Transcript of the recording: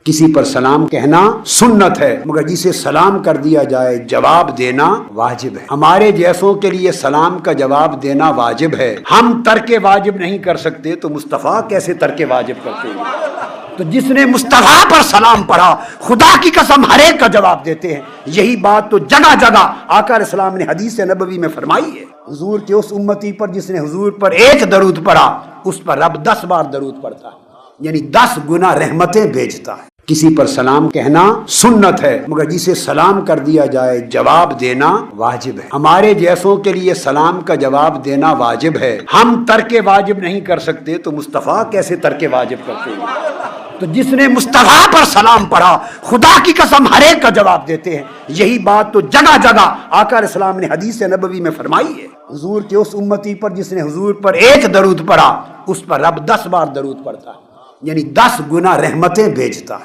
کسی پر سلام کہنا سنت ہے، مگر جسے سلام کر دیا جائے جواب دینا واجب ہے۔ ہمارے جیسوں کے لیے سلام کا جواب دینا واجب ہے۔ ہم ترک واجب نہیں کر سکتے تو مصطفیٰ کیسے ترک واجب کرتے ہیں؟ تو جس نے مصطفیٰ پر سلام پڑھا، خدا کی قسم ہر ایک کا جواب دیتے ہیں۔ یہی بات تو جگہ جگہ آقا علیہ السلام نے حدیث نبوی میں فرمائی ہے۔ حضور کے اس امتی پر جس نے حضور پر ایک درود پڑھا، اس پر رب 10 بار درود پڑھتا ہے، یعنی 10 گنا رحمتیں بھیجتا ہے۔ کسی پر سلام کہنا سنت ہے، مگر جسے سلام کر دیا جائے جواب دینا واجب ہے۔ ہمارے جیسوں کے لیے سلام کا جواب دینا واجب ہے۔ ہم ترک واجب نہیں کر سکتے تو مصطفیٰ کیسے ترک واجب کرتے ہیں؟ تو جس نے مصطفیٰ پر سلام پڑھا، خدا کی قسم ہر ایک کا جواب دیتے ہیں۔ یہی بات تو جگہ جگہ آقا علیہ السلام نے حدیث نبوی میں فرمائی ہے۔ حضور کے اس امتی پر جس نے حضور پر ایک درود پڑھا، اس پر رب 10 بار درود پڑھتا ہے، یعنی 10 گنا رحمتیں بھیجتا ہے۔